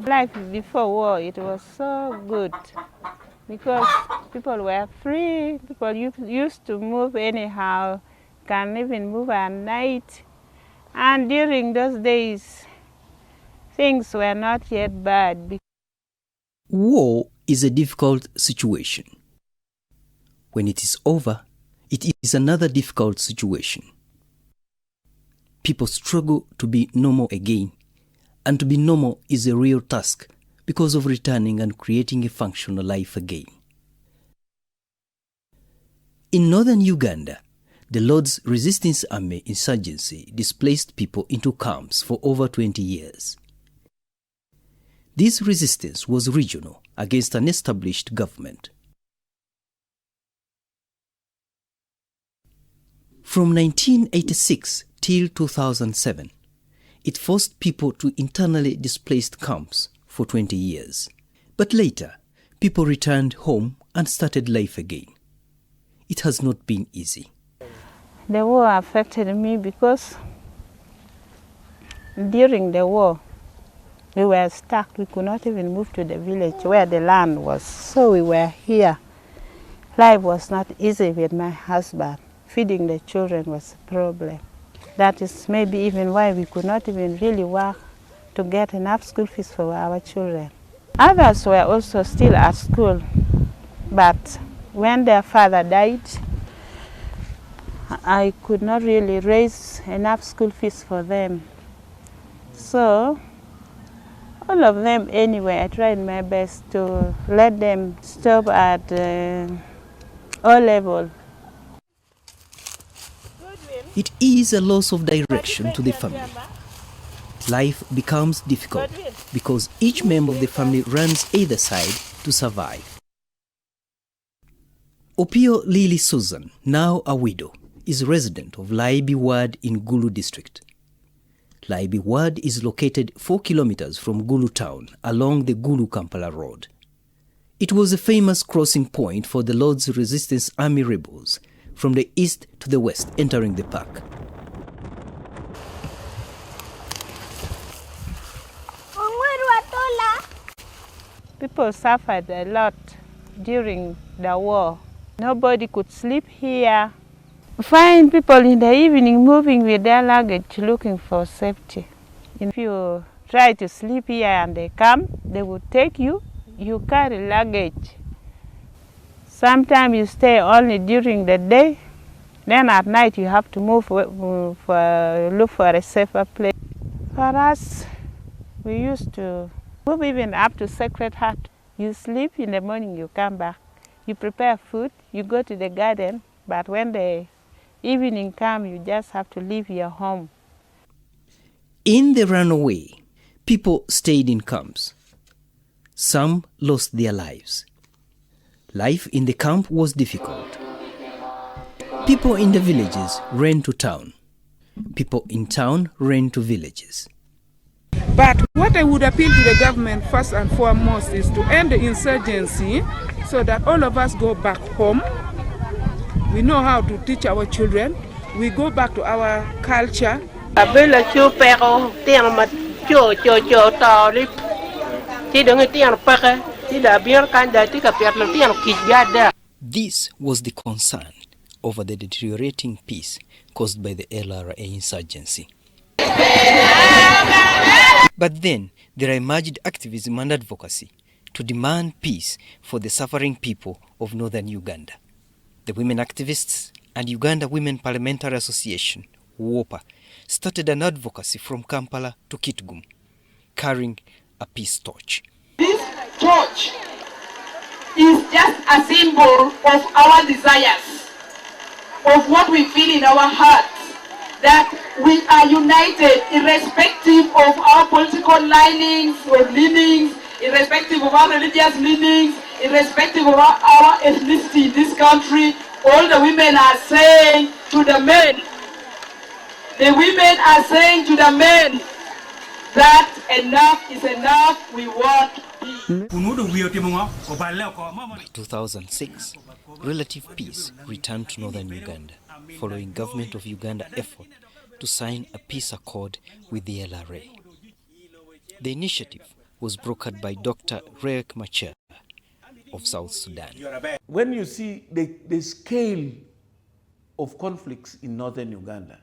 Life before war, it was so good because people were free. People used to move anyhow, can even move at night. And during those days, things were not yet bad. War is a difficult situation. When it is over, it is another difficult situation. People struggle to be normal again, and to be normal is a real task because of returning and creating a functional life again. In northern Uganda, the Lord's Resistance Army insurgency displaced people into camps for over 20 years. This resistance was regional against an established government. From 1986 till 2007, it forced people to internally displaced camps for 20 years. But later, people returned home and started life again. It has not been easy. The war affected me because during the war, we were stuck. We could not even move to the village where the land was. So we were here. Life was not easy with my husband. Feeding the children was a problem. That is maybe even why we could not even really work to get enough school fees for our children. Others were also still at school, but when their father died, I could not really raise enough school fees for them. So, all of them anyway, I tried my best to let them stop at O level. It is a loss of direction to the family. Life becomes difficult because each member of the family runs either side to survive. Opio Lily Susan, now a widow, is resident of Laibi Ward in Gulu district. Laibi Ward is located 4 kilometers from Gulu town along the Gulu-Kampala road. It was a famous crossing point for the Lord's Resistance Army rebels from the east to the west entering the park. People suffered a lot during the war. Nobody could sleep here. Find people in the evening moving with their luggage looking for safety. If you try to sleep here and they come, they would take you. You carry luggage. Sometimes you stay only during the day. Then at night you have to move look for a safer place. For us, we used to move even up to Sacred Heart. You sleep, in the morning you come back. You prepare food, you go to the garden, but when the evening comes, you just have to leave your home. In the runaway, people stayed in camps. Some lost their lives. Life in the camp was difficult. People in the villages ran to town. People in town ran to villages. But what I would appeal to the government first and foremost is to end the insurgency so that all of us go back home. We know how to teach our children. We go back to our culture. This was the concern over the deteriorating peace caused by the LRA insurgency. But then there emerged activism and advocacy to demand peace for the suffering people of northern Uganda. The women activists and Uganda Women Parliamentary Association, WOPA, started an advocacy from Kampala to Kitgum, carrying a peace torch. This torch is just a symbol of our desires, of what we feel in our hearts, that we are united irrespective of our political leanings or leanings, irrespective of our religious leanings, irrespective of our ethnicity in this country. All the women are saying to the men, that enough is enough, we want peace. By 2006, relative peace returned to northern Uganda, following Government of Uganda effort to sign a peace accord with the LRA. The initiative was brokered by Dr. Riek Machar of South Sudan. When you see the scale of conflicts in northern Uganda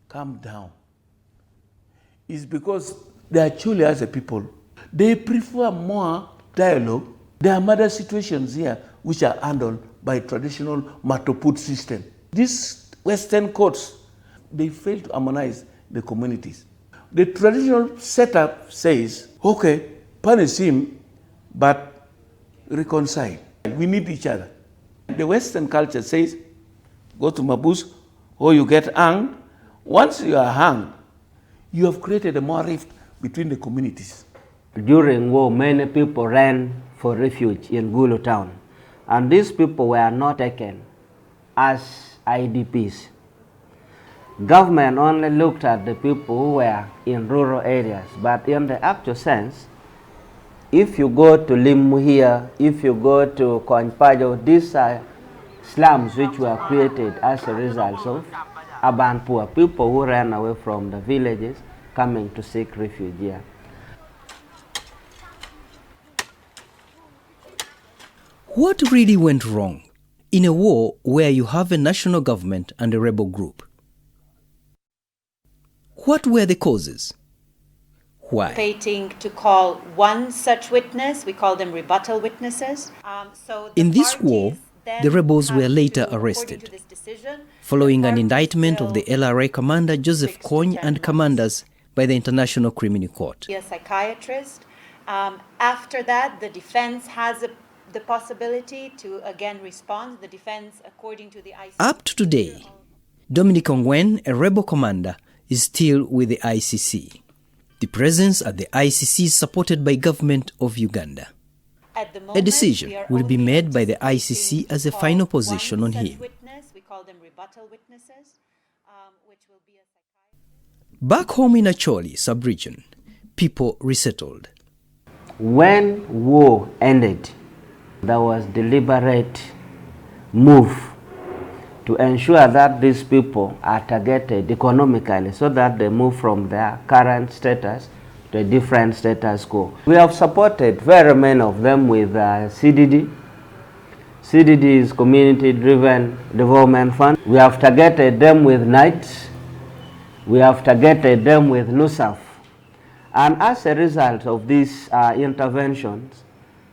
come down, is because they actually, as a people, they prefer more dialogue. There are murder situations here which are handled by traditional matoput system. These Western courts, they fail to harmonize the communities. The traditional setup says, okay, punish him, but reconcile. We need each other. The Western culture says, go to Mabus or you get hanged. Once you are hanged, you have created a more rift between the communities. During war, many people ran for refuge in Gulu town, and these people were not taken as IDPs. Government only looked at the people who were in rural areas, but in the actual sense, if you go to Limu here, if you go to Konpajo, these are slums which were created as a result of urban poor people who ran away from the villages coming to seek refuge here. What really went wrong in a war where you have a national government and a rebel group? What were the causes? Why? To call one such witness, we call them rebuttal witnesses. In this war, the rebels were later arrested, following an indictment of the LRA commander Joseph Kony and commanders by the International Criminal Court. A psychiatrist. After that, the defense has the possibility to again respond. The defense, according to the ICC. Up to today, Dominic Ongwen, a rebel commander, is still with the ICC. The presence at the ICC is supported by government of Uganda. A decision will be made by the ICC as a final position on him. We call them rebuttal witnesses, which will be a Back home in Acholi sub-region, people resettled. When war ended, there was deliberate move to ensure that these people are targeted economically so that they move from their current status to a different status quo. We have supported very many of them with CDD. CDD is Community Driven Development Fund. We have targeted them with NITES. We have targeted them with NUSAF. And as a result of these interventions,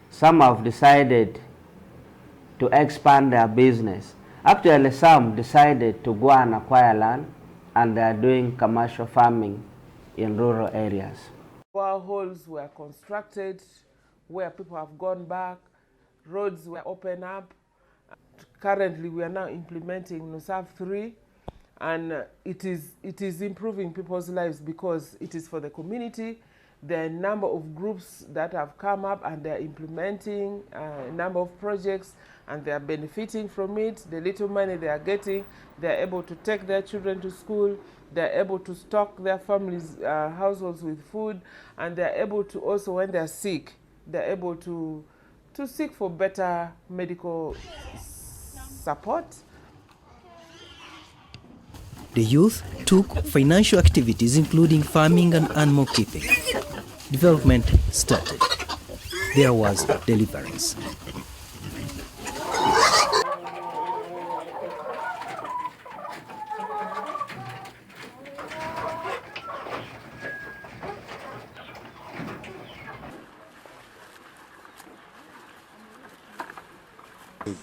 some have decided to expand their business. Actually, some decided to go and acquire land, and they are doing commercial farming in rural areas. Boreholes were constructed where people have gone back, roads were opened up. Currently, we are now implementing NUSAF 3, and it is improving people's lives because it is for the community. There are a number of groups that have come up and they are implementing a number of projects and they are benefiting from it. The little money they are getting, they are able to take their children to school, they are able to stock their families' households with food, and they are able to also, when they are sick, they are able to seek for better medical support. The youth took financial activities including farming and animal keeping. Development started. There was deliverance.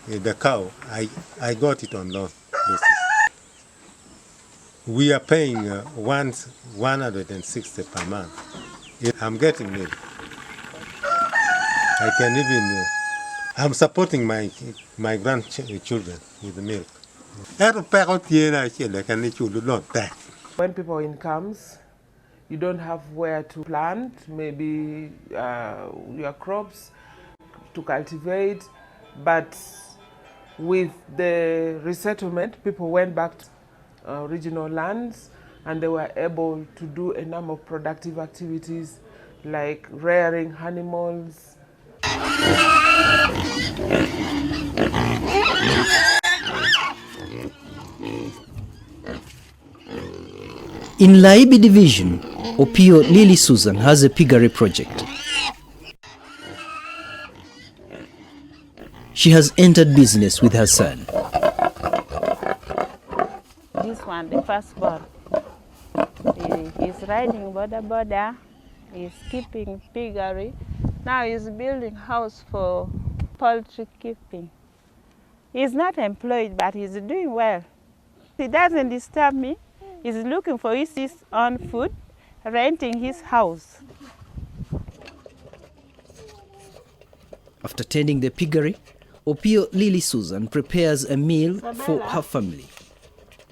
The cow, I got it on loan basis. We are paying 160 per month. I'm getting milk. I can even, I'm supporting my grandchildren with the milk. When people in camps, you don't have where to plant, maybe your crops to cultivate, but with the resettlement, people went back to regional lands and they were able to do a number of productive activities like rearing animals. In Laibi division, Opio Lily Susan has a piggery project. She has entered business with her son. This one, the firstborn, he's riding border. He's keeping piggery. Now he's building house for poultry keeping. He's not employed, but he's doing well. He doesn't disturb me. He's looking for his own food, renting his house. After tending the piggery, Opio Lily Susan prepares a meal for her family.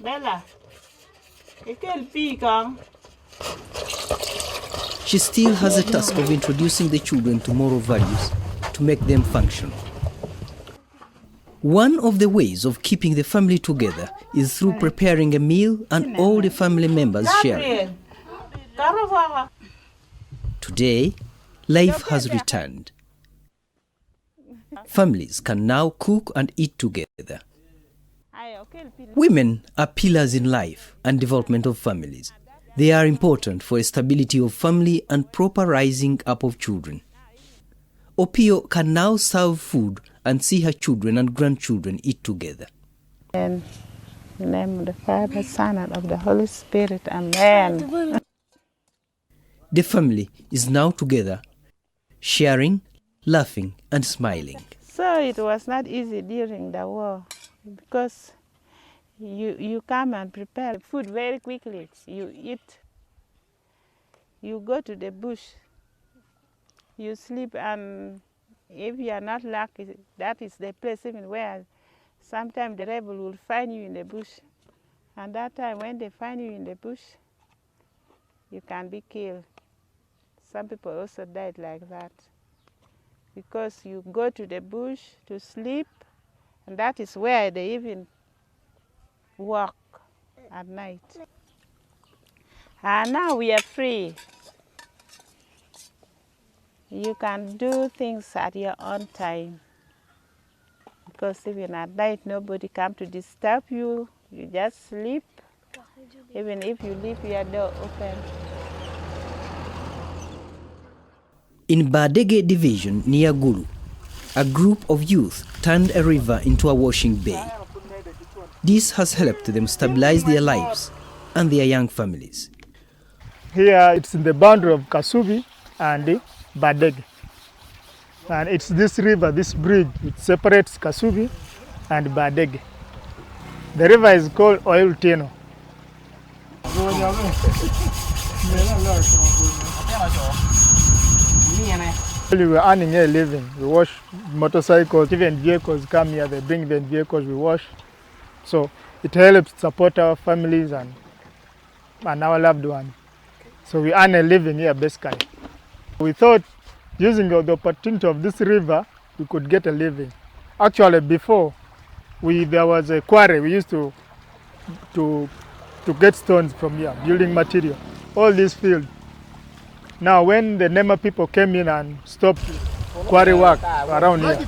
Bella, She still has a task of introducing the children to moral values to make them functional. One of the ways of keeping the family together is through preparing a meal and all the family members sharing. Today, life has returned. Families can now cook and eat together. Women are pillars in life and development of families. They are important for a stability of family and proper rising up of children. Opio can now serve food and see her children and grandchildren eat together. In the name of the Father, Son, and of the Holy Spirit, amen. The family is now together, sharing, laughing, and smiling. So it was not easy during the war because you come and prepare food very quickly. You eat, you go to the bush, you sleep, and if you are not lucky, that is the place even where sometimes the rebel will find you in the bush. And that time when they find you in the bush, you can be killed. Some people also died like that. Because you go to the bush to sleep, and that is where they even walk at night. And now we are free. You can do things at your own time. Because even at night, nobody comes to disturb you. You just sleep, even if you leave your door open. In Badege Division near Gulu, a group of youth turned a river into a washing bay. This has helped them stabilize their lives and their young families. Here it's in the boundary of Kasubi and Badege. And it's this river, this bridge, it separates Kasubi and Badege. The river is called Oil Tino. We were earning a living. We wash motorcycles, even vehicles come here, they bring the vehicles, we wash. So it helps support our families and our loved ones. So we earn a living here basically. We thought using the opportunity of this river, we could get a living. Actually before, there was a quarry, we used to get stones from here, building material, all this field. Now when the Nema people came in and stopped quarry work around here,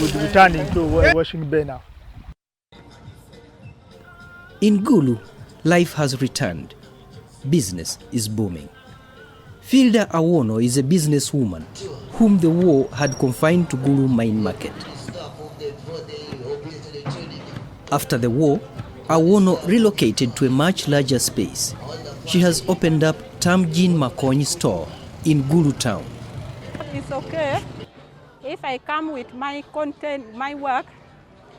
we're returning to washing bay now. In Gulu, life has returned. Business is booming. Filda Awono is a businesswoman whom the war had confined to Gulu Mine Market. After the war, Awono relocated to a much larger space. She has opened up Tamjin Makoni store in Gulu town. It's okay. If I come with my content, my work,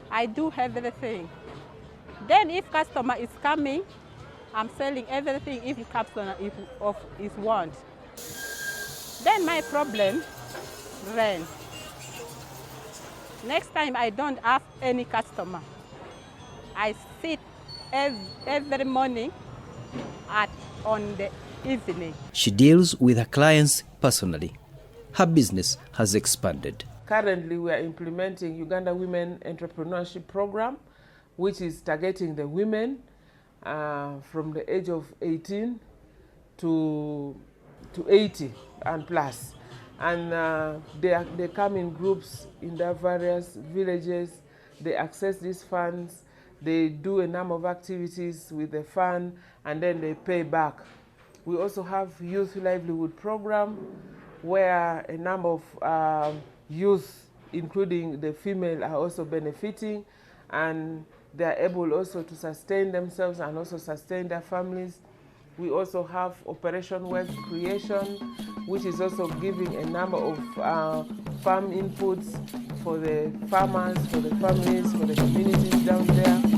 I do everything. Then if customer is coming, I'm selling everything if customer is want. Then my problem, rent. Next time I don't have any customer. I sit every morning on the evening. She deals with her clients personally. Her business has expanded. Currently, we are implementing Uganda Women Entrepreneurship Program, which is targeting the women from the age of 18 to 80 and plus. And they come in groups in their various villages. They access these funds. They do a number of activities with the fund, and then they pay back We also have youth livelihood program where a number of youth, including the female, are also benefiting, and they are able also to sustain themselves and also sustain their families. We also have Operation Wealth Creation, which is also giving a number of farm inputs for the farmers, for the families, for the communities down there.